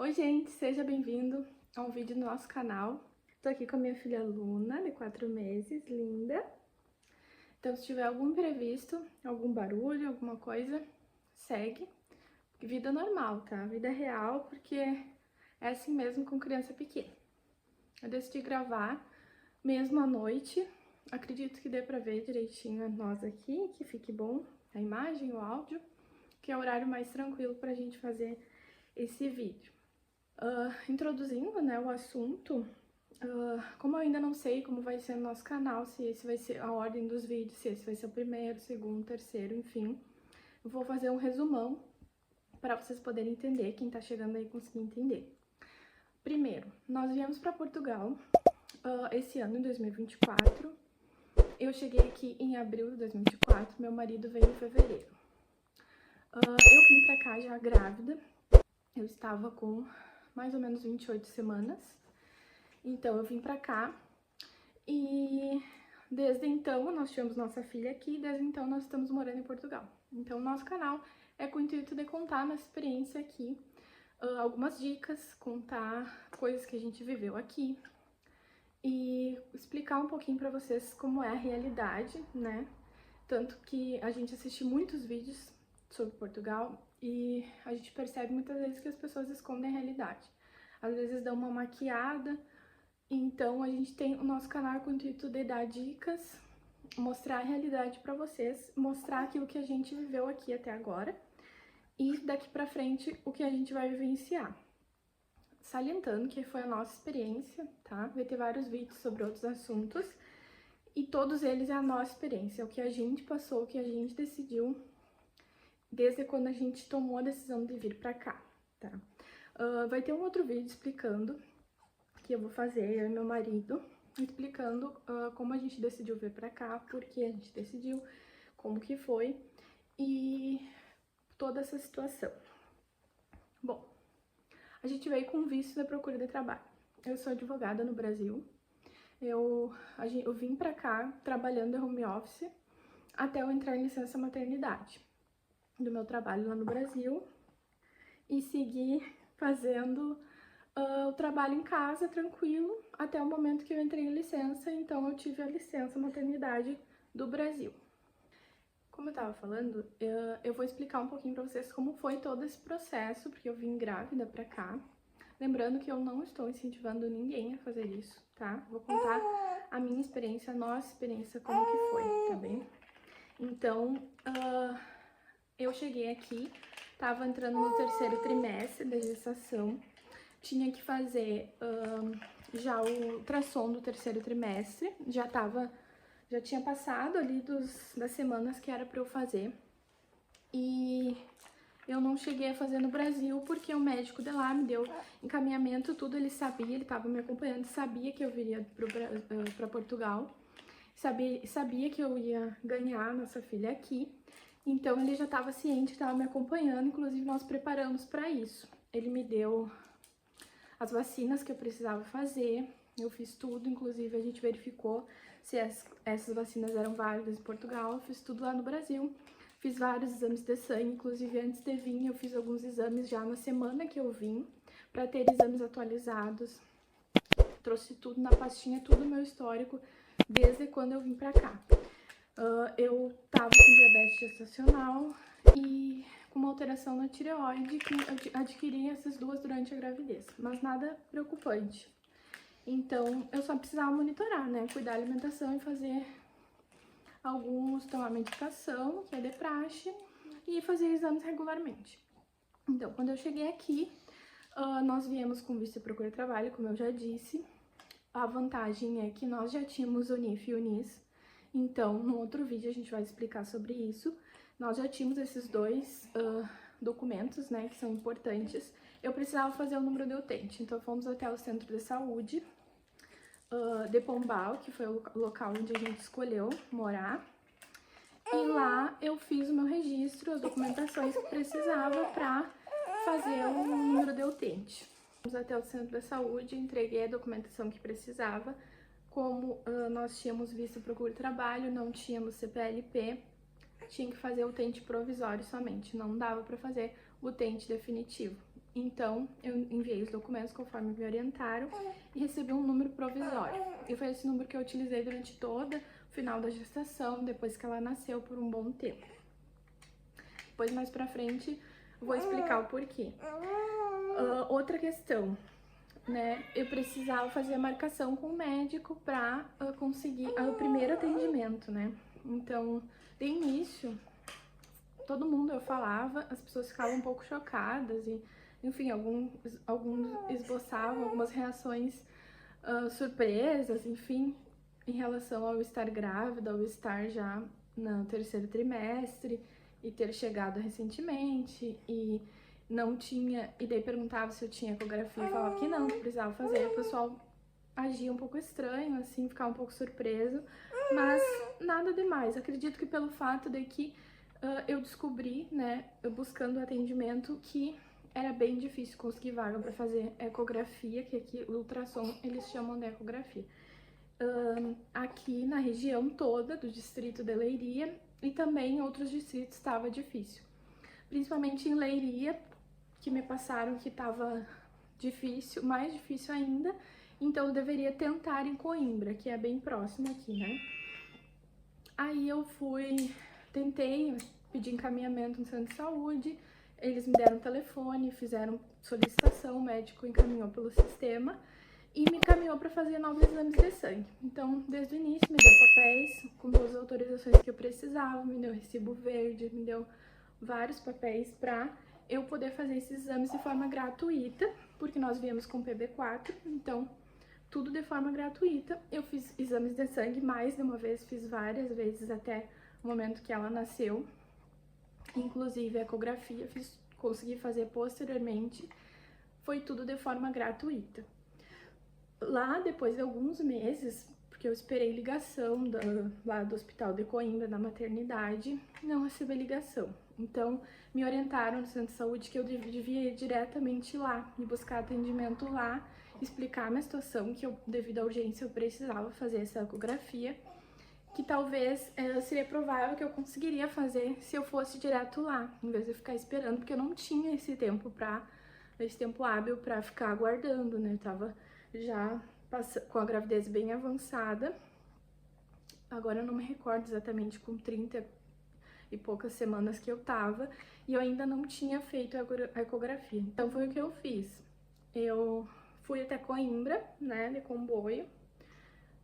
Oi gente, seja bem-vindo a um vídeo do nosso canal. Tô aqui com a minha filha Luna, de 4 meses, linda. Então se tiver algum imprevisto, algum barulho, alguma coisa, segue. Vida normal, tá? Vida real, porque é assim mesmo com criança pequena. Eu decidi gravar mesmo à noite. Acredito que dê pra ver direitinho nós aqui, que fique bom a imagem, o áudio, que é o horário mais tranquilo pra gente fazer esse vídeo. Introduzindo, né, o assunto, como eu ainda não sei como vai ser no nosso canal, se esse vai ser a ordem dos vídeos, se esse vai ser o primeiro, segundo, terceiro, enfim, eu vou fazer um resumão para vocês poderem entender, quem tá chegando aí conseguir entender. Primeiro, nós viemos para Portugal esse ano, em 2024. Eu cheguei aqui em abril de 2024, meu marido veio em fevereiro. Eu vim para cá já grávida, eu estava com mais ou menos 28 semanas. Então eu vim pra cá e desde então nós tivemos nossa filha aqui, desde então nós estamos morando em Portugal. Então o nosso canal é com o intuito de contar nossa experiência aqui, algumas dicas, contar coisas que a gente viveu aqui e explicar um pouquinho pra vocês como é a realidade, né? Tanto que a gente assiste muitos vídeos sobre Portugal e a gente percebe muitas vezes que as pessoas escondem a realidade. Às vezes dão uma maquiada. Então, a gente tem o nosso canal com o intuito de dar dicas, mostrar a realidade para vocês, mostrar aquilo que a gente viveu aqui até agora e daqui para frente o que a gente vai vivenciar. Salientando que foi a nossa experiência, tá? Vai ter vários vídeos sobre outros assuntos e todos eles é a nossa experiência, é o que a gente passou, o que a gente decidiu desde quando a gente tomou a decisão de vir para cá, tá? Vai ter um outro vídeo explicando que eu vou fazer, eu e meu marido, explicando como a gente decidiu vir pra cá, por que a gente decidiu, como que foi e toda essa situação. Bom, a gente veio com visto da procura de trabalho. Eu sou advogada no Brasil, eu vim pra cá trabalhando em home office até eu entrar em licença maternidade do meu trabalho lá no Brasil e seguir fazendo o trabalho em casa, tranquilo, até o momento que eu entrei em licença, então eu tive a licença maternidade do Brasil. Como eu tava falando, eu vou explicar um pouquinho pra vocês como foi todo esse processo, porque eu vim grávida pra cá. Lembrando que eu não estou incentivando ninguém a fazer isso, tá? Vou contar a minha experiência, a nossa experiência, como que foi, tá bem? Então, eu cheguei aqui, tava entrando no terceiro trimestre da gestação, tinha que fazer já o ultrassom do terceiro trimestre, já tinha passado ali das semanas que era para eu fazer. E eu não cheguei a fazer no Brasil porque o médico de lá me deu encaminhamento, tudo ele sabia, ele estava me acompanhando, sabia que eu viria para Portugal, sabia que eu ia ganhar nossa filha aqui. Então ele já estava ciente, estava me acompanhando, inclusive nós preparamos para isso. Ele me deu as vacinas que eu precisava fazer, eu fiz tudo, inclusive a gente verificou se essas vacinas eram válidas em Portugal, eu fiz tudo lá no Brasil, fiz vários exames de sangue, inclusive antes de vir eu fiz alguns exames já na semana que eu vim, para ter exames atualizados, trouxe tudo na pastinha, tudo meu histórico, desde quando eu vim pra cá. Eu tava com diabetes gestacional e com uma alteração na tireoide, que eu adquiri essas duas durante a gravidez, mas nada preocupante. Então, eu só precisava monitorar, né? Cuidar da alimentação e fazer tomar medicação, que é de praxe, e fazer exames regularmente. Então, quando eu cheguei aqui, nós viemos com visto de procura de trabalho, como eu já disse. A vantagem é que nós já tínhamos o NIF e o NIS, então no outro vídeo a gente vai explicar sobre isso. Nós já tínhamos esses dois documentos, né, que são importantes. Eu precisava fazer o número de utente, então fomos até o centro de saúde de Pombal, que foi o local onde a gente escolheu morar. E lá eu fiz o meu registro, as documentações que precisava para fazer o número de utente. Fomos até o centro da saúde, entreguei a documentação que precisava. Como nós tínhamos visto procura de trabalho, não tínhamos CPLP, tinha que fazer o utente provisório somente, não dava para fazer o utente definitivo. Então, eu enviei os documentos conforme me orientaram e recebi um número provisório. E foi esse número que eu utilizei durante todo o final da gestação, depois que ela nasceu, por um bom tempo. Depois, mais pra frente, vou explicar o porquê. Outra questão, né? Eu precisava fazer a marcação com o médico pra conseguir o primeiro atendimento, né? Então, de início, todo mundo eu falava, as pessoas ficavam um pouco chocadas e, enfim, alguns esboçavam algumas reações surpresas, enfim, em relação ao estar grávida, ao estar já no terceiro trimestre e ter chegado recentemente e não tinha, e daí perguntava se eu tinha ecografia e falava que não, que precisava fazer. O pessoal agia um pouco estranho, assim, ficava um pouco surpreso, mas nada demais. Acredito que pelo fato de que eu descobri, né, buscando atendimento, que era bem difícil conseguir vaga para fazer ecografia, que aqui o ultrassom eles chamam de ecografia. Aqui na região toda do distrito de Leiria e também em outros distritos estava difícil. Principalmente em Leiria, que me passaram que estava difícil, mais difícil ainda, então eu deveria tentar em Coimbra, que é bem próximo aqui, né? Aí eu tentei pedir encaminhamento no centro de saúde, eles me deram telefone, fizeram solicitação, o médico encaminhou pelo sistema e me encaminhou para fazer novos exames de sangue. Então, desde o início, me deu papéis com todas as autorizações que eu precisava, me deu recibo verde, me deu vários papéis para eu poder fazer esses exames de forma gratuita, porque nós viemos com PB4, então tudo de forma gratuita. Eu fiz exames de sangue mais de uma vez, fiz várias vezes até o momento que ela nasceu. Inclusive a ecografia consegui fazer posteriormente, foi tudo de forma gratuita. Lá, depois de alguns meses, porque eu esperei ligação lá do hospital de Coimbra, da maternidade, não recebi ligação. Então, me orientaram no centro de saúde que eu devia ir diretamente lá e buscar atendimento lá, explicar a minha situação, que eu, devido à urgência, eu precisava fazer essa ecografia, que talvez seria provável que eu conseguiria fazer se eu fosse direto lá, em vez de ficar esperando, porque eu não tinha esse tempo hábil para ficar aguardando, né? Eu tava já com a gravidez bem avançada. Agora eu não me recordo exatamente com 30 e poucas semanas que eu tava, e eu ainda não tinha feito a ecografia. Então foi o que eu fiz. Eu fui até Coimbra, né, de comboio,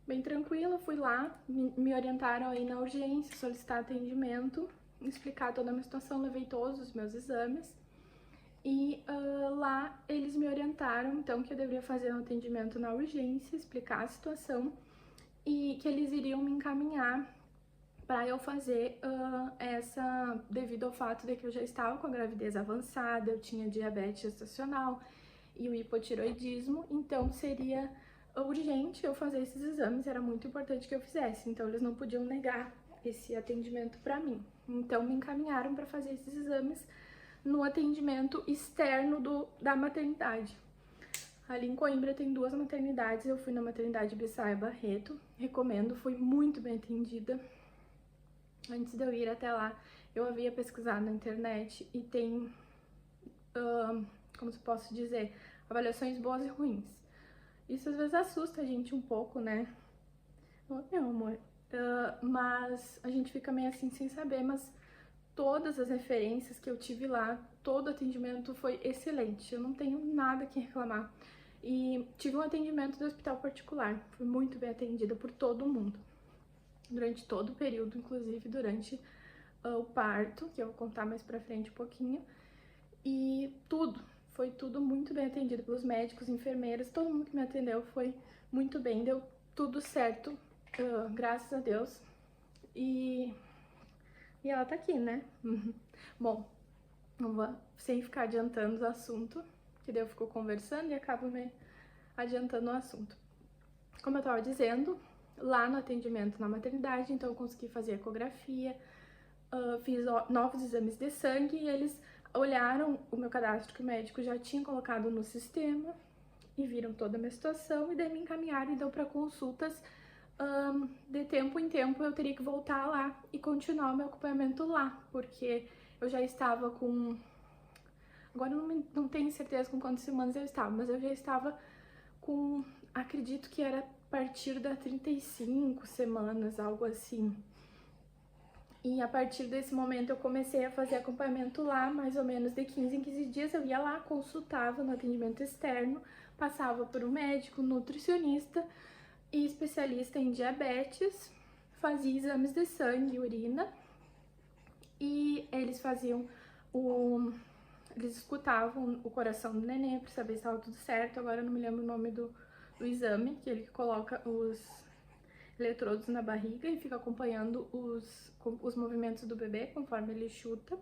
bem tranquila, fui lá, me orientaram aí na urgência, solicitar atendimento, explicar toda a minha situação, levei todos os meus exames. E lá eles me orientaram, então, que eu deveria fazer um atendimento na urgência, explicar a situação e que eles iriam me encaminhar para eu fazer devido ao fato de que eu já estava com a gravidez avançada, eu tinha diabetes gestacional e o hipotiroidismo, então seria urgente eu fazer esses exames, era muito importante que eu fizesse, então eles não podiam negar esse atendimento para mim. Então me encaminharam para fazer esses exames no atendimento externo da maternidade. Ali em Coimbra tem 2 maternidades, eu fui na maternidade Bissaia Barreto, recomendo, fui muito bem atendida. Antes de eu ir até lá, eu havia pesquisado na internet e tem, como se posso dizer, avaliações boas e ruins. Isso às vezes assusta a gente um pouco, né? Meu amor. Mas a gente fica meio assim sem saber, mas todas as referências que eu tive lá, todo o atendimento foi excelente, eu não tenho nada que reclamar. E tive um atendimento do hospital particular, fui muito bem atendida por todo mundo, durante todo o período, inclusive durante o parto, que eu vou contar mais pra frente um pouquinho. E foi tudo muito bem atendido pelos médicos, enfermeiras, todo mundo que me atendeu foi muito bem, deu tudo certo, graças a Deus. E ela tá aqui, né? Bom, sem ficar adiantando o assunto, que daí eu fico conversando e acabo me adiantando o assunto. Como eu tava dizendo, lá no atendimento na maternidade, então eu consegui fazer ecografia, fiz novos exames de sangue e eles olharam o meu cadastro que o médico já tinha colocado no sistema e viram toda a minha situação e daí me encaminharam e deu para consultas. De tempo em tempo eu teria que voltar lá e continuar o meu acompanhamento lá, porque eu já estava com Agora eu não tenho certeza com quantas semanas eu estava, mas eu já estava com, acredito que era a partir das 35 semanas, algo assim. E a partir desse momento eu comecei a fazer acompanhamento lá, mais ou menos de 15 em 15 dias. Eu ia lá, consultava no atendimento externo, passava por um médico, nutricionista e especialista em diabetes, fazia exames de sangue e urina, e eles faziam eles escutavam o coração do neném para saber se estava tudo certo. Agora eu não me lembro o nome do exame, que ele coloca os eletrodos na barriga e fica acompanhando os movimentos do bebê conforme ele chuta.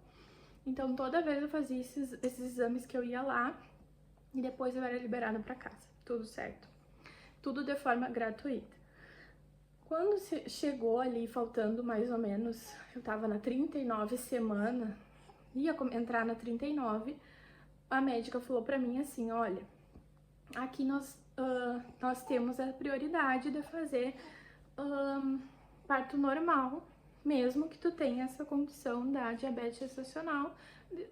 Então toda vez eu fazia esses exames que eu ia lá e depois eu era liberada para casa, tudo certo. Tudo de forma gratuita. Quando chegou ali, faltando mais ou menos, eu tava na 39 semana, ia entrar na 39, a médica falou pra mim assim, olha, aqui nós temos a prioridade de fazer parto normal, mesmo que tu tenha essa condição da diabetes gestacional.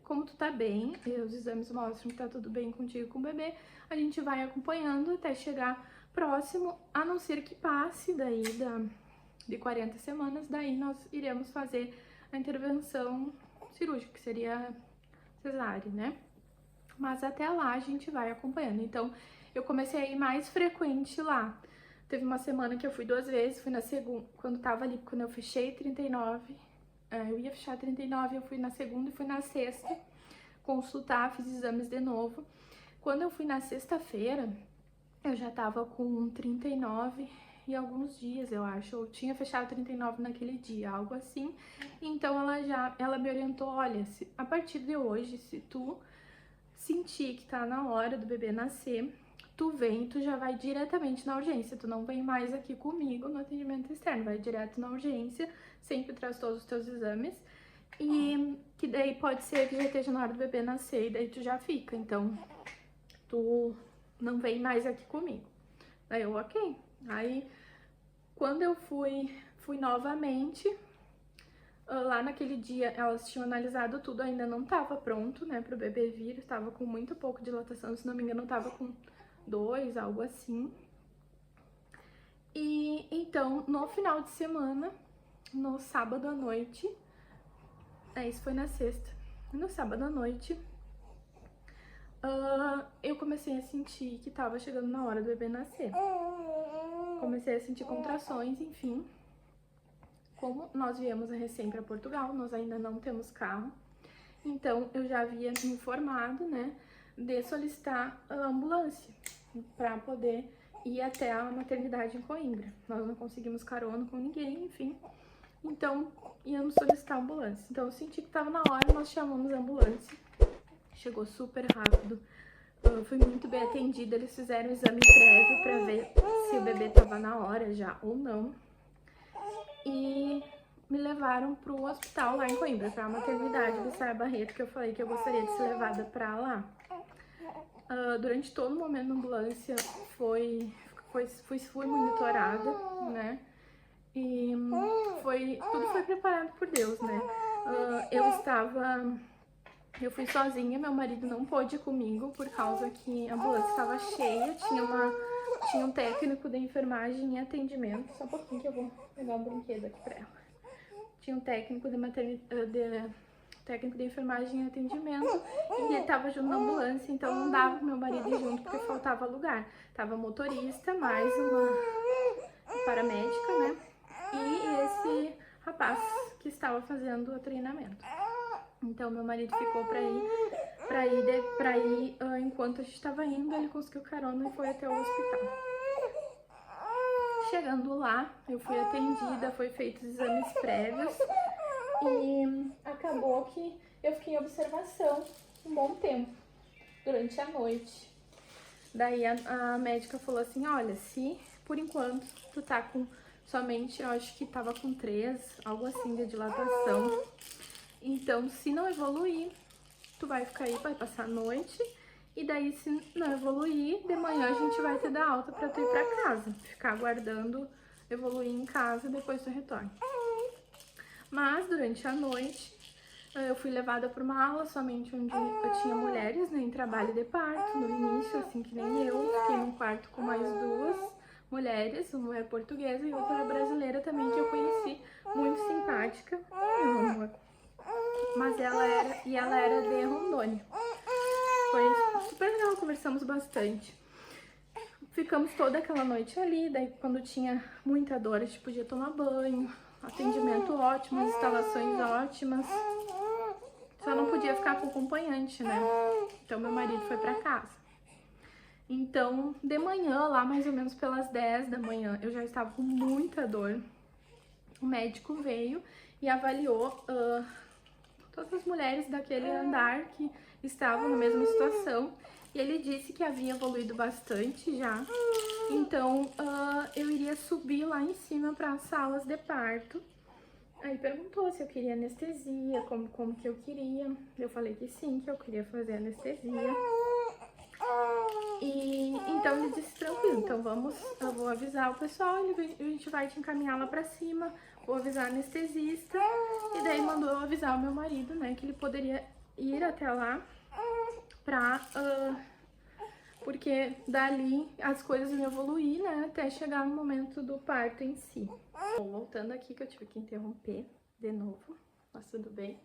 Como tu tá bem, os exames mostram que tá tudo bem contigo com o bebê, a gente vai acompanhando até chegar próximo, a não ser que passe daí de 40 semanas, daí nós iremos fazer a intervenção cirúrgica, que seria cesárea, né? Mas até lá a gente vai acompanhando. Então, eu comecei a ir mais frequente lá. Teve uma semana que eu fui 2 vezes, fui na segunda, quando eu fechei 39, eu ia fechar 39, eu fui na segunda e fui na sexta consultar, fiz exames de novo. Quando eu fui na sexta-feira, eu já tava com 39 e alguns dias, eu acho. Eu tinha fechado 39 naquele dia, algo assim. Então ela me orientou, olha, a partir de hoje, se tu sentir que tá na hora do bebê nascer, tu vem, tu já vai diretamente na urgência. Tu não vem mais aqui comigo no atendimento externo, vai direto na urgência, sempre traz todos os teus exames. E que daí pode ser que já esteja na hora do bebê nascer e daí tu já fica. Então, tu não vem mais aqui comigo. Daí eu, ok. Aí, quando eu fui novamente, lá naquele dia elas tinham analisado tudo, ainda não tava pronto, né, pro bebê vir, tava com muito pouco de dilatação, se não me engano tava com 2, algo assim. E então, no final de semana, no sábado à noite, isso foi na sexta, no sábado à noite, eu comecei a sentir que tava chegando na hora do bebê nascer. Comecei a sentir contrações, enfim. Como nós viemos recém para Portugal, nós ainda não temos carro. Então, eu já havia me informado, né, de solicitar a ambulância para poder ir até a maternidade em Coimbra. Nós não conseguimos carona com ninguém, enfim. Então, íamos solicitar a ambulância. Então, eu senti que tava na hora, nós chamamos a ambulância. Chegou super rápido, fui muito bem atendida, eles fizeram um exame prévio para ver se o bebê tava na hora já ou não. E me levaram pro hospital lá em Coimbra, pra maternidade do Sara Barreto, que eu falei que eu gostaria de ser levada pra lá. Durante todo o momento na ambulância fui monitorada, né? E tudo foi preparado por Deus, né? Eu fui sozinha, meu marido não pôde ir comigo por causa que a ambulância estava cheia, tinha um técnico de enfermagem em atendimento. Só um pouquinho que eu vou pegar um brinquedo aqui pra ela. Tinha um técnico técnico de enfermagem em atendimento e ele tava junto na ambulância, então não dava pro meu marido ir junto porque faltava lugar. Tava motorista, mais uma paramédica, né? E esse rapaz que estava fazendo o treinamento. Então, meu marido ficou pra ir enquanto a gente tava indo, ele conseguiu carona e foi até o hospital. Chegando lá, eu fui atendida, foi feitos exames prévios e acabou que eu fiquei em observação um bom tempo, durante a noite. Daí a médica falou assim, olha, se por enquanto tu tá com somente, eu acho que tava com 3, algo assim de dilatação. Então, se não evoluir, tu vai ficar aí, vai passar a noite. E daí, se não evoluir, de manhã a gente vai te dar alta pra tu ir pra casa. Ficar aguardando evoluir em casa, depois tu retorna. Mas, durante a noite, Eu fui levada para uma aula somente onde eu tinha mulheres, né, em trabalho de parto, no início, assim que nem eu. Fiquei num quarto com mais duas mulheres, uma mulher portuguesa e outra brasileira também, que eu conheci, muito simpática, meu amor. Mas ela era de Rondônia. Foi super legal, conversamos bastante. Ficamos toda aquela noite ali, daí quando tinha muita dor a gente podia tomar banho, atendimento ótimo, instalações ótimas. Só não podia ficar com acompanhante, né? Então meu marido foi pra casa. Então, de manhã, lá mais ou menos pelas 10 da manhã, eu já estava com muita dor. O médico veio e avaliou todas as mulheres daquele andar que estavam na mesma situação. E ele disse que havia evoluído bastante já. Então, eu iria subir lá em cima para as salas de parto. Aí perguntou se eu queria anestesia, como que eu queria. Eu falei que sim, que eu queria fazer anestesia. E então ele disse, tranquilo, então eu vou avisar o pessoal, a gente vai te encaminhar lá pra cima, vou avisar a anestesista. E daí mandou eu avisar o meu marido, né, que ele poderia ir até lá pra... porque dali as coisas iam evoluir, né, até chegar no momento do parto em si. Bom, voltando aqui, que eu tive que interromper de novo, mas tudo bem.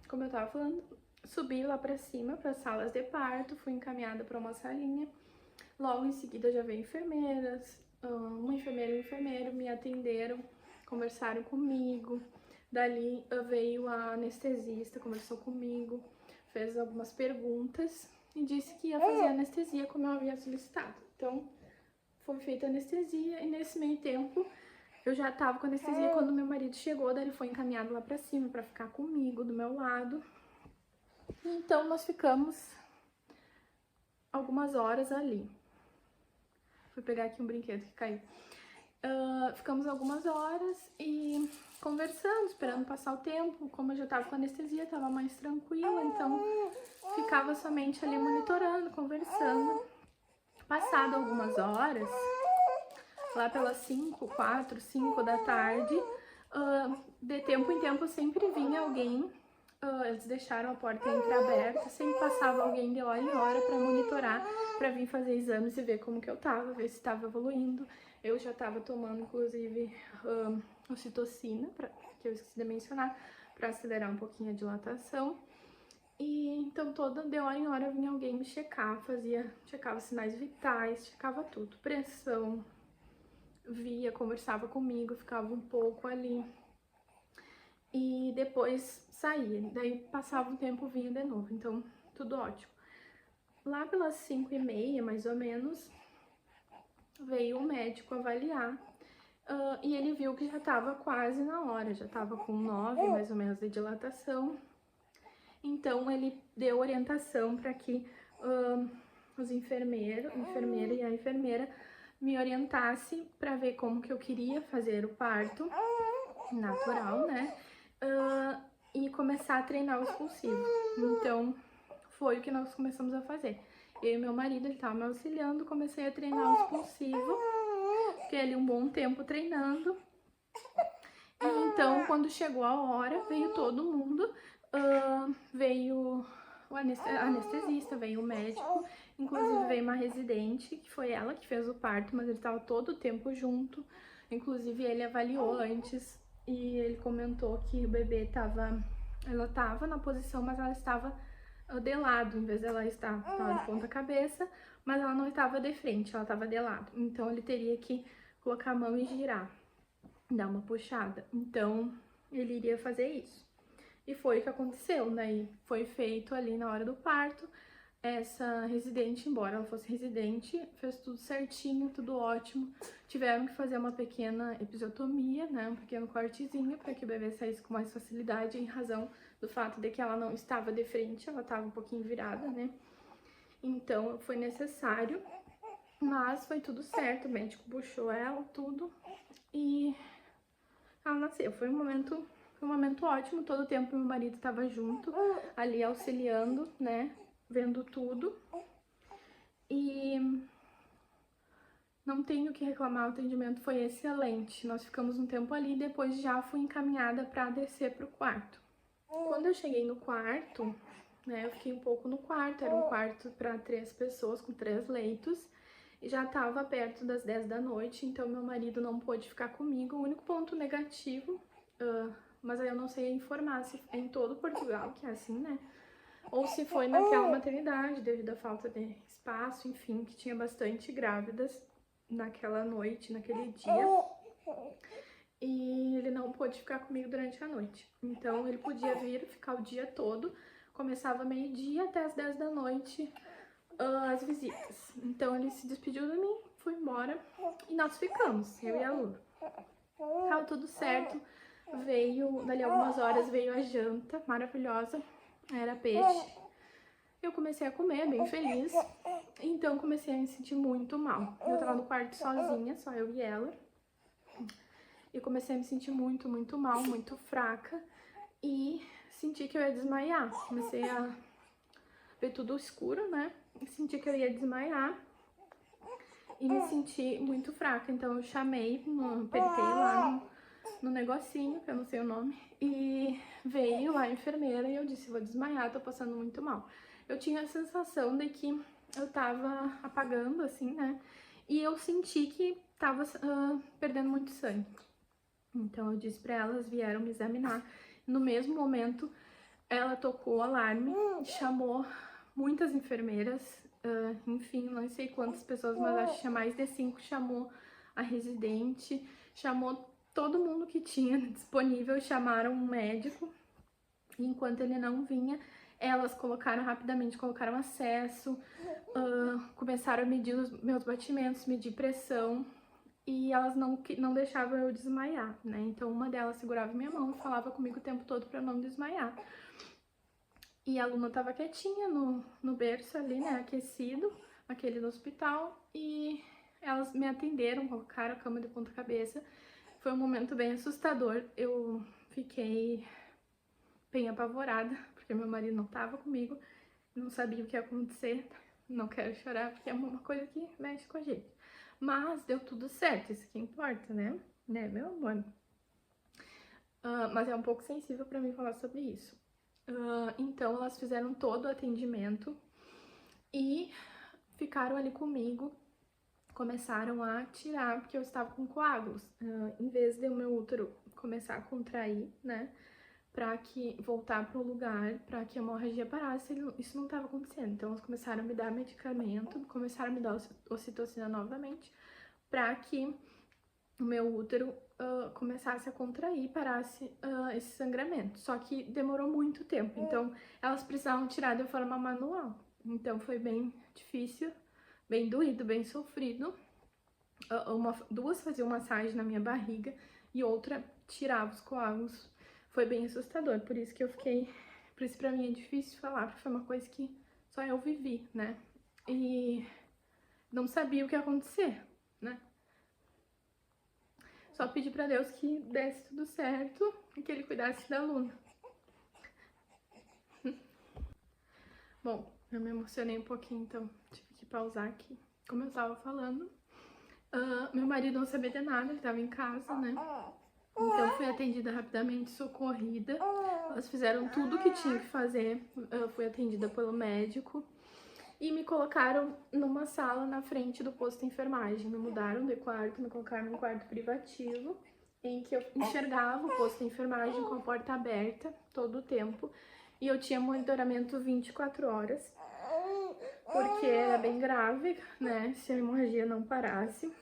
Como eu tava falando, subi lá pra cima, para salas de parto, fui encaminhada para uma salinha. Logo em seguida já veio enfermeiras, uma enfermeira e um enfermeiro me atenderam, conversaram comigo. Dali veio a anestesista, conversou comigo, fez algumas perguntas e disse que ia fazer anestesia como eu havia solicitado. Então, foi feita a anestesia e nesse meio tempo eu já tava com anestesia quando meu marido chegou, daí ele foi encaminhado lá pra cima pra ficar comigo, do meu lado. Então nós ficamos algumas horas ali. Fui pegar aqui um brinquedo que caiu. Ficamos algumas horas e conversando, esperando passar o tempo. Como eu já tava com anestesia, tava mais tranquila, então ficava somente ali monitorando, conversando. Passado algumas horas, lá pelas 4, 5 da tarde, de tempo em tempo sempre vinha alguém, eles deixaram a porta entreaberta, sempre passava alguém de hora em hora para monitorar, para vir fazer exames e ver como que eu tava, ver se estava evoluindo. Eu já tava tomando, inclusive, ocitocina, que eu esqueci de mencionar, para acelerar um pouquinho a dilatação. E então de hora em hora vinha alguém me checar, checava sinais vitais, checava tudo, pressão, via, conversava comigo, ficava um pouco ali e depois saía, daí passava um tempo, vinha de novo, então tudo ótimo. Lá pelas 5h30, mais ou menos, veio o médico avaliar e ele viu que já estava quase na hora, já estava com 9 mais ou menos de dilatação. Então ele deu orientação para que os enfermeiro e a enfermeira me orientasse para ver como que eu queria fazer o parto natural, né? E começar a treinar o expulsivo. Então foi o que nós começamos a fazer. Eu e meu marido, ele estava me auxiliando, comecei a treinar o expulsivo. Fiquei ali um bom tempo treinando. E então, quando chegou a hora, veio todo mundo. Veio o anestesista, veio o médico, inclusive veio uma residente, que foi ela que fez o parto, mas ele estava todo o tempo junto. Inclusive ele avaliou antes e ele comentou que o bebê ela estava na posição, mas ela estava de lado, em vez de ela estar de ponta cabeça, mas ela não estava de frente, ela estava de lado. Então ele teria que colocar a mão e girar, dar uma puxada. Então ele iria fazer isso. E foi o que aconteceu, né? E foi feito ali na hora do parto. Essa residente, embora ela fosse residente, fez tudo certinho, tudo ótimo. Tiveram que fazer uma pequena episiotomia, né? Um pequeno cortezinho para que o bebê saísse com mais facilidade, em razão do fato de que ela não estava de frente, ela estava um pouquinho virada, né? Então foi necessário, mas foi tudo certo. O médico puxou ela, tudo, e ela nasceu. Foi um momento ótimo, todo o tempo meu marido estava junto, ali auxiliando, né, vendo tudo. E não tenho o que reclamar, o atendimento foi excelente. Nós ficamos um tempo ali e depois já fui encaminhada para descer para o quarto. Quando eu cheguei no quarto, né, eu fiquei um pouco no quarto, era um quarto para 3 pessoas, com 3 leitos, e já estava perto das 10 da noite, então meu marido não pôde ficar comigo. O único ponto negativo, mas aí eu não sei informar se é em todo Portugal que é assim, né, ou se foi naquela maternidade, devido à falta de espaço, enfim, que tinha bastante grávidas naquela noite, naquele dia. E ele não pôde ficar comigo durante a noite. Então ele podia vir, ficar o dia todo, começava meio-dia até as 10 da noite as visitas. Então ele se despediu de mim, foi embora e nós ficamos, eu e a Luna. Tava tudo certo, dali algumas horas veio a janta maravilhosa, era peixe. Eu comecei a comer, bem feliz, então comecei a me sentir muito mal. Eu tava no quarto sozinha, só eu e ela. E comecei a me sentir muito, muito mal, muito fraca. E senti que eu ia desmaiar. Comecei a ver tudo escuro, né? E senti que eu ia desmaiar. E me senti muito fraca. Então eu chamei, apertei lá no negocinho, que eu não sei o nome. E veio lá a enfermeira e eu disse, vou desmaiar, tô passando muito mal. Eu tinha a sensação de que eu tava apagando, assim, né? E eu senti que tava perdendo muito sangue. Então eu disse pra elas, vieram me examinar. No mesmo momento, ela tocou o alarme, chamou muitas enfermeiras, enfim, não sei quantas pessoas, mas acho que tinha mais de 5, chamou a residente, chamou todo mundo que tinha disponível, chamaram um médico. E enquanto ele não vinha, elas rapidamente colocaram acesso, começaram a medir os meus batimentos, medir pressão. E elas não deixavam eu desmaiar, né? Então uma delas segurava minha mão e falava comigo o tempo todo pra eu não desmaiar. E a Luna tava quietinha no berço ali, né? Aquecido, aquele do hospital. E elas me atenderam, colocaram a cama de ponta cabeça. Foi um momento bem assustador. Eu fiquei bem apavorada, porque meu marido não tava comigo. Não sabia o que ia acontecer. Não quero chorar, porque é uma coisa que mexe com a gente. Mas deu tudo certo, isso que importa, né? Né, meu amor? Mas é um pouco sensível pra mim falar sobre isso. Então, elas fizeram todo o atendimento e ficaram ali comigo. Começaram a tirar, porque eu estava com coágulos. Em vez de o meu útero começar a contrair, né? Pra que voltar pro lugar, pra que a hemorragia parasse, isso não estava acontecendo. Então, elas começaram a me dar medicamento, começaram a me dar ocitocina novamente, pra que o meu útero começasse a contrair, parasse esse sangramento. Só que demorou muito tempo, então elas precisavam tirar de forma manual. Então foi bem difícil, bem doído, bem sofrido. Duas faziam massagem na minha barriga e outra tirava os coágulos. Foi bem assustador, por isso que eu fiquei... Por isso pra mim é difícil falar, porque foi uma coisa que só eu vivi, né? E não sabia o que ia acontecer, né? Só pedi pra Deus que desse tudo certo e que ele cuidasse da Luna. Bom, eu me emocionei um pouquinho, então tive que pausar aqui. Como eu tava falando, meu marido não sabia de nada, ele tava em casa, né? Então fui atendida rapidamente, socorrida. Elas fizeram tudo o que tinha que fazer. Eu fui atendida pelo médico. E me colocaram numa sala na frente do posto de enfermagem. Me mudaram de quarto, me colocaram num quarto privativo, em que eu enxergava o posto de enfermagem com a porta aberta todo o tempo. E eu tinha monitoramento 24 horas, porque era bem grave, né? Se a hemorragia não parasse,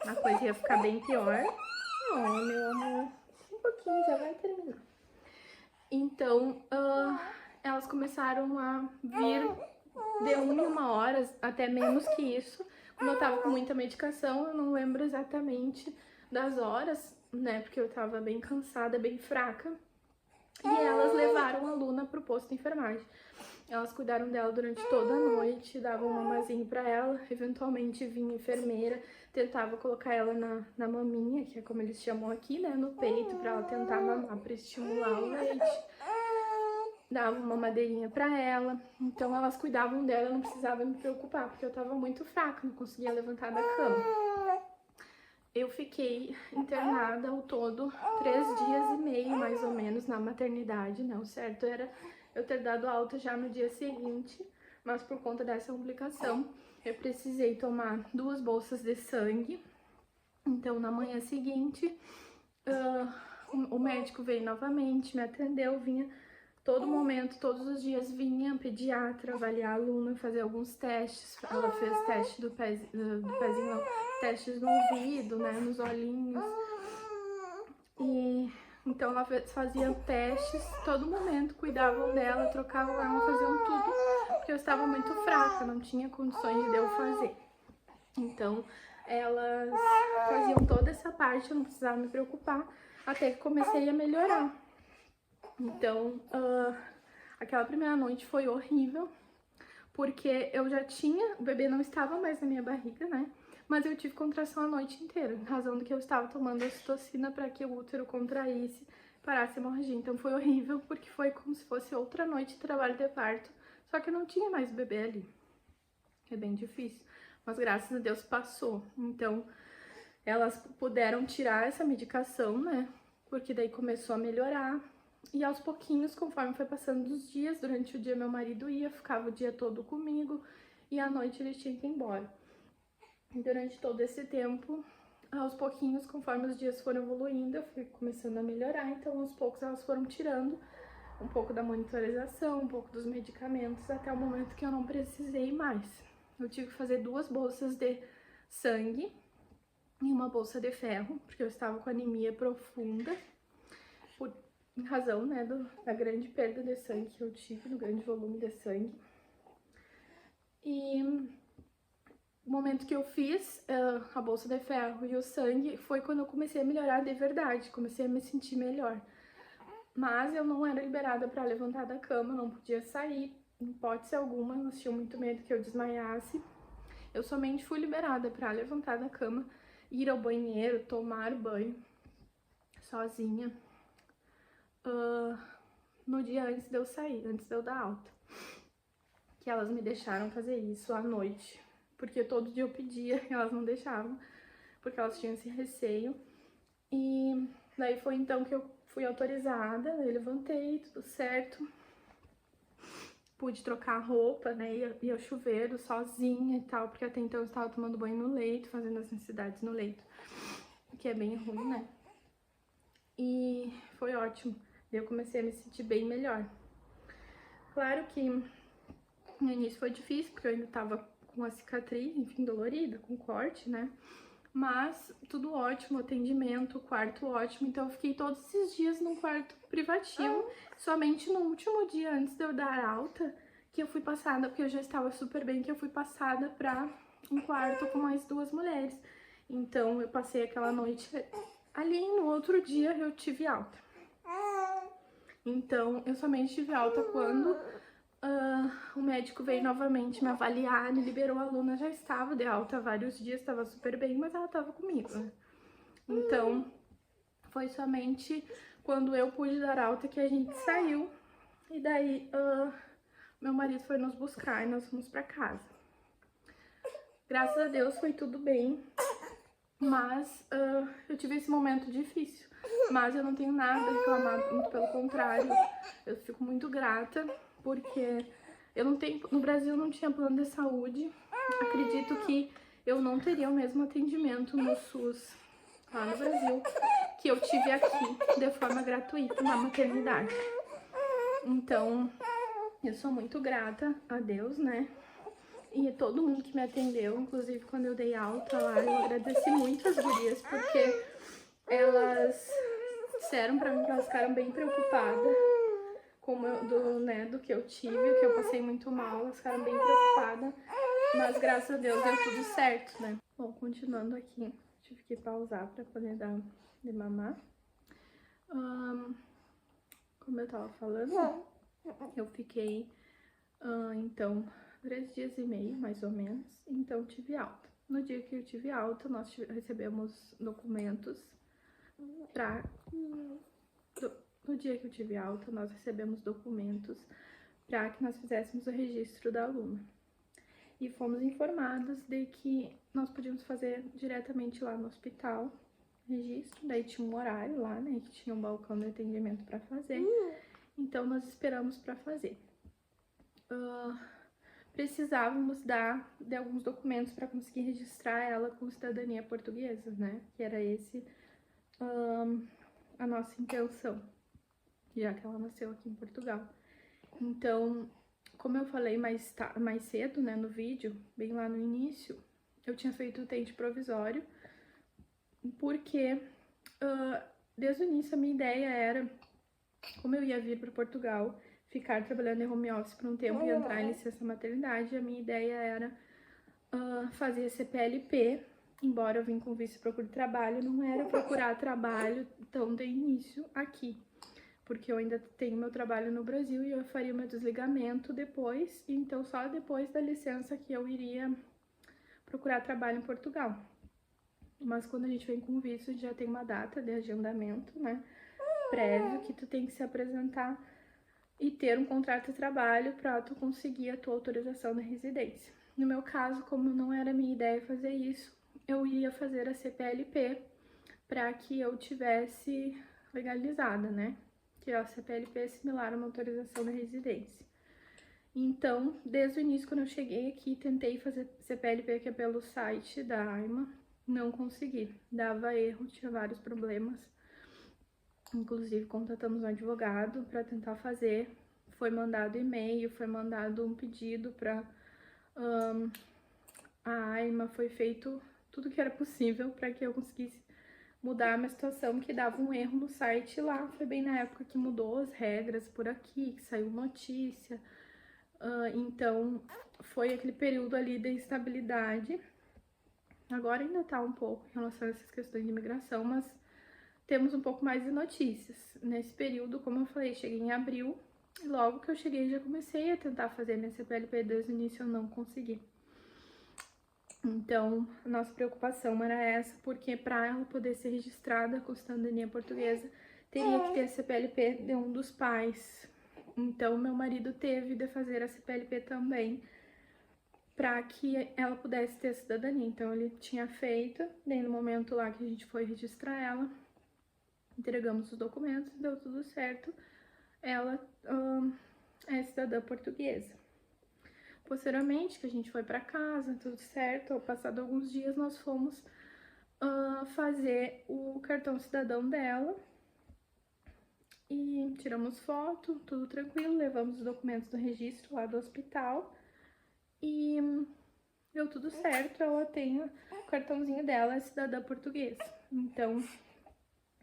a coisa ia ficar bem pior. Oh, meu amor, um pouquinho, já vai terminar. Então, elas começaram a vir de 1 em 1 hora, até menos que isso. Como eu tava com muita medicação, eu não lembro exatamente das horas, né? Porque eu tava bem cansada, bem fraca. E elas levaram a Luna pro posto de enfermagem. Elas cuidaram dela durante toda a noite, davam um mamazinho pra ela. Eventualmente vinha a enfermeira, tentava colocar ela na maminha, que é como eles chamam aqui, né? No peito, pra ela tentar mamar, pra estimular o leite. Dava uma madeirinha pra ela. Então elas cuidavam dela, eu não precisava me preocupar, porque eu tava muito fraca, não conseguia levantar da cama. eu fiquei internada ao todo 3 dias e meio, mais ou menos, na maternidade, né? O certo era eu ter dado alta já no dia seguinte, mas por conta dessa complicação, eu precisei tomar 2 bolsas de sangue. Então, na manhã seguinte, o médico veio novamente, me atendeu, vinha todo momento, todos os dias vinha pediatra avaliar a aluna, fazer alguns testes. Ela fez teste do pezinho, não, testes no ouvido, né, nos olhinhos. E então ela fazia testes todo momento, cuidavam dela, trocavam ela, faziam tudo, porque eu estava muito fraca, não tinha condições de eu fazer. Então elas faziam toda essa parte, eu não precisava me preocupar, até que comecei a melhorar. Então, aquela primeira noite foi horrível, porque eu já tinha, o bebê não estava mais na minha barriga, né? Mas eu tive contração a noite inteira, em razão do que eu estava tomando ocitocina para que o útero contraísse, parasse a hemorragia. Então foi horrível, porque foi como se fosse outra noite de trabalho de parto, só que eu não tinha mais o bebê ali. É bem difícil, mas graças a Deus passou. Então, elas puderam tirar essa medicação, né? Porque daí começou a melhorar. E aos pouquinhos, conforme foi passando os dias, durante o dia meu marido ia, ficava o dia todo comigo e à noite ele tinha que ir embora. E durante todo esse tempo, aos pouquinhos, conforme os dias foram evoluindo, eu fui começando a melhorar, então aos poucos elas foram tirando um pouco da monitorização, um pouco dos medicamentos, até o momento que eu não precisei mais. Eu tive que fazer 2 bolsas de sangue e uma bolsa de ferro, porque eu estava com anemia profunda, em razão, né, da grande perda de sangue que eu tive, do grande volume de sangue. E o momento que eu fiz a bolsa de ferro e o sangue foi quando eu comecei a melhorar de verdade, comecei a me sentir melhor. Mas eu não era liberada para levantar da cama, não podia sair, em hipótese alguma, elas tinham muito medo que eu desmaiasse. Eu somente fui liberada para levantar da cama, ir ao banheiro, tomar banho, sozinha, no dia antes de eu sair, antes de eu dar alta. Que elas me deixaram fazer isso à noite, porque todo dia eu pedia e elas não deixavam, porque elas tinham esse receio. E daí foi então que eu fui autorizada, eu levantei, tudo certo. Pude trocar a roupa, né, ia ao chuveiro sozinha e tal, porque até então eu estava tomando banho no leito, fazendo as necessidades no leito, que é bem ruim, né. E foi ótimo, daí eu comecei a me sentir bem melhor. Claro que no início foi difícil, porque eu ainda tava com a cicatriz, enfim, dolorida, com corte, né? Mas tudo ótimo, atendimento, quarto ótimo. Então eu fiquei todos esses dias num quarto privativo. Somente no último dia antes de eu dar alta, que eu fui passada, porque eu já estava super bem, que eu fui passada pra um quarto com mais 2 mulheres. Então eu passei aquela noite ali, no outro dia eu tive alta. Então eu somente tive alta quando o médico veio novamente me avaliar, me liberou. A aluna já estava de alta há vários dias, estava super bem, mas ela estava comigo, né? Então, foi somente quando eu pude dar alta que a gente saiu. E daí, meu marido foi nos buscar e nós fomos pra casa. Graças a Deus foi tudo bem, mas eu tive esse momento difícil. Mas eu não tenho nada a reclamar, muito pelo contrário, eu fico muito grata, porque eu não tenho, no Brasil não tinha plano de saúde. Acredito que eu não teria o mesmo atendimento no SUS lá no Brasil que eu tive aqui de forma gratuita na maternidade. Então, eu sou muito grata a Deus, né? E todo mundo que me atendeu, inclusive quando eu dei alta lá, eu agradeci muito as gurias, porque elas disseram pra mim que elas ficaram bem preocupadas do que eu tive, que eu passei muito mal, elas ficaram bem preocupadas, mas graças a Deus deu tudo certo, né? Bom, continuando aqui, tive que pausar pra poder dar de mamar. Como eu tava falando, eu fiquei, então, 3 dias e meio, mais ou menos, então tive alta. No dia que eu tive alta, nós recebemos documentos pra... No dia que eu tive alta, nós recebemos documentos para que nós fizéssemos o registro da aluna. e fomos informados de que nós podíamos fazer diretamente lá no hospital registro, daí tinha um horário lá, né, que tinha um balcão de atendimento para fazer, então nós esperamos para fazer. Precisávamos de alguns documentos para conseguir registrar ela com cidadania portuguesa, né, que era esse a nossa intenção, já que ela nasceu aqui em Portugal. Então, como eu falei mais cedo, né, no vídeo, bem lá no início, eu tinha feito o tente provisório, porque desde o início a minha ideia era, como eu ia vir para Portugal, ficar trabalhando em home office por um tempo e entrar em licença maternidade, a minha ideia era fazer CPLP, embora eu vim com visto de procura de trabalho, não era procurar trabalho tão de início aqui, porque eu ainda tenho meu trabalho no Brasil e eu faria o meu desligamento depois, então só depois da licença que eu iria procurar trabalho em Portugal. Mas quando a gente vem com visto, a gente já tem uma data de agendamento, né, prévio, que tu tem que se apresentar e ter um contrato de trabalho para tu conseguir a tua autorização da residência. No meu caso, como não era minha ideia fazer isso, eu ia fazer a CPLP para que eu tivesse legalizada, né? Que a CPLP é similar a uma autorização da residência. Então, desde o início, quando eu cheguei aqui, tentei fazer CPLP aqui pelo site da AIMA, não consegui, dava erro, tinha vários problemas. Inclusive, contatamos um advogado para tentar fazer, foi mandado e-mail, foi mandado um pedido para a AIMA, foi feito tudo que era possível para que eu conseguisse mudar a minha situação, que dava um erro no site lá. Foi bem na época que mudou as regras por aqui, que saiu notícia. Então, foi aquele período ali de instabilidade. Agora ainda tá um pouco em relação a essas questões de imigração, mas temos um pouco mais de notícias. Nesse período, como eu falei, cheguei em abril, e logo que eu cheguei já comecei a tentar fazer minha CPLP, desde o início eu não consegui. Então, a nossa preocupação era essa, porque para ela poder ser registrada com cidadania portuguesa, teria que ter a CPLP de um dos pais. Então, meu marido teve de fazer a CPLP também, para que ela pudesse ter a cidadania. Então, ele tinha feito, daí no momento lá que a gente foi registrar ela, entregamos os documentos, deu tudo certo, ela é cidadã portuguesa. Posteriormente, que a gente foi para casa, tudo certo, ao passar de alguns dias, nós fomos fazer o cartão cidadão dela e tiramos foto, tudo tranquilo, levamos os documentos do registro lá do hospital e deu tudo certo, ela tem o cartãozinho dela, é cidadã portuguesa. Então,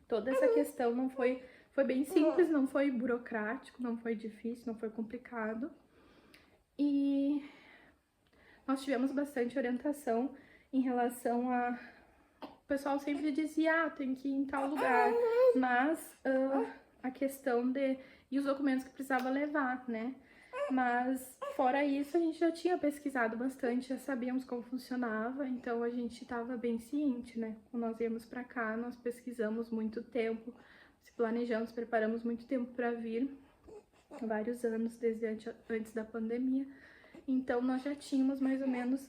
toda essa questão não foi bem simples, não foi burocrático, não foi difícil, não foi complicado. E nós tivemos bastante orientação em relação a... O pessoal sempre dizia, tem que ir em tal lugar, mas a questão de... E os documentos que precisava levar, né? Mas, fora isso, a gente já tinha pesquisado bastante, já sabíamos como funcionava, então a gente estava bem ciente, né? Quando nós íamos para cá, nós pesquisamos muito tempo, se planejamos, preparamos muito tempo para vir, vários anos, desde antes da pandemia. Então, nós já tínhamos mais ou menos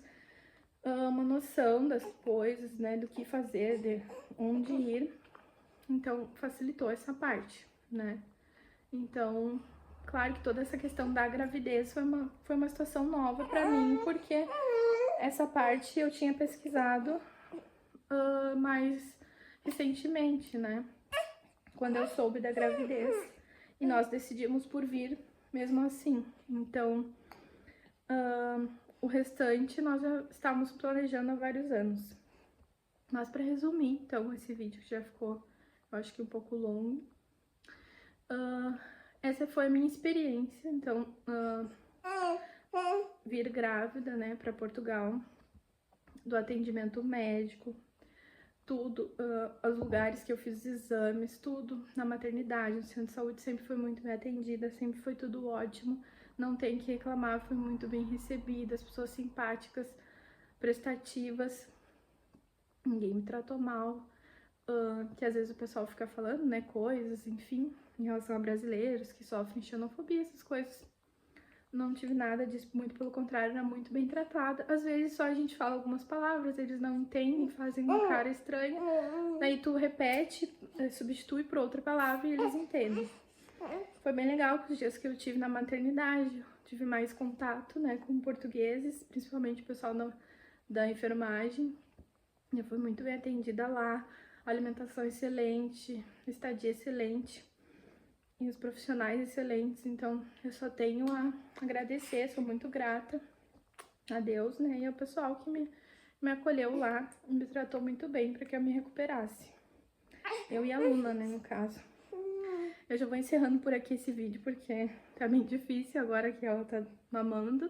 uma noção das coisas, né? Do que fazer, de onde ir. Então, facilitou essa parte, né? Então... Claro que toda essa questão da gravidez foi uma situação nova pra mim, porque essa parte eu tinha pesquisado mais recentemente, né? Quando eu soube da gravidez. E nós decidimos por vir mesmo assim. Então, o restante nós já estávamos planejando há vários anos. Mas pra resumir, então, esse vídeo que já ficou, eu acho que um pouco longo. Essa foi a minha experiência, então, vir grávida, né, para Portugal, do atendimento médico, tudo, os lugares que eu fiz os exames, tudo na maternidade, o centro de saúde sempre foi muito bem atendida, sempre foi tudo ótimo, não tem que reclamar, foi muito bem recebida, as pessoas simpáticas, prestativas, ninguém me tratou mal, que às vezes o pessoal fica falando, né, coisas, enfim, em relação a brasileiros que sofrem xenofobia, essas coisas. não tive nada disso, muito pelo contrário, era muito bem tratada. Às vezes só a gente fala algumas palavras, eles não entendem, fazem uma cara estranha, daí tu repete, substitui por outra palavra e eles entendem. Foi bem legal que os dias que eu tive na maternidade, tive mais contato, né, com portugueses, principalmente o pessoal da enfermagem. Eu fui muito bem atendida lá, alimentação excelente, estadia excelente e os profissionais excelentes. Então eu só tenho a agradecer, sou muito grata a Deus, né, e ao pessoal que me acolheu lá e me tratou muito bem para que eu me recuperasse. Eu e a Luna, né, no caso. Eu já vou encerrando por aqui esse vídeo, porque tá bem difícil agora que ela tá mamando.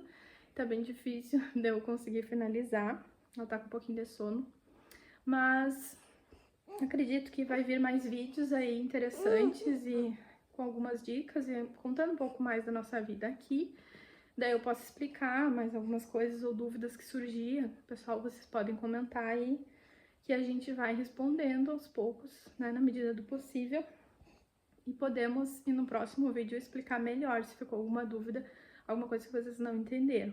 Tá bem difícil de eu conseguir finalizar. Ela tá com um pouquinho de sono. Mas acredito que vai vir mais vídeos aí interessantes e com algumas dicas e contando um pouco mais da nossa vida aqui. Daí eu posso explicar mais algumas coisas ou dúvidas que surgiam. Pessoal, vocês podem comentar aí que a gente vai respondendo aos poucos, né, na medida do possível. E podemos, no próximo vídeo, explicar melhor se ficou alguma dúvida, alguma coisa que vocês não entenderam.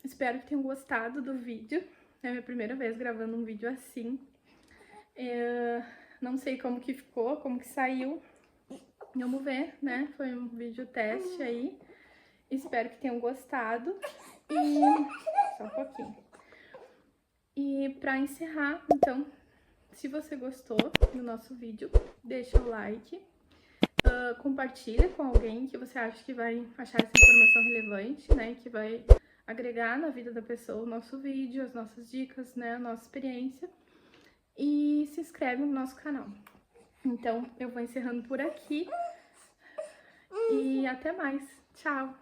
Espero que tenham gostado do vídeo. É a minha primeira vez gravando um vídeo assim. Não sei como que ficou, como que saiu. Vamos ver, né? Foi um vídeo teste aí. Espero que tenham gostado. E... só um pouquinho. E pra encerrar, então... se você gostou do nosso vídeo, deixa o like, compartilha com alguém que você acha que vai achar essa informação relevante, né, que vai agregar na vida da pessoa o nosso vídeo, as nossas dicas, né, a nossa experiência, e se inscreve no nosso canal. Então, eu vou encerrando por aqui e até mais. Tchau!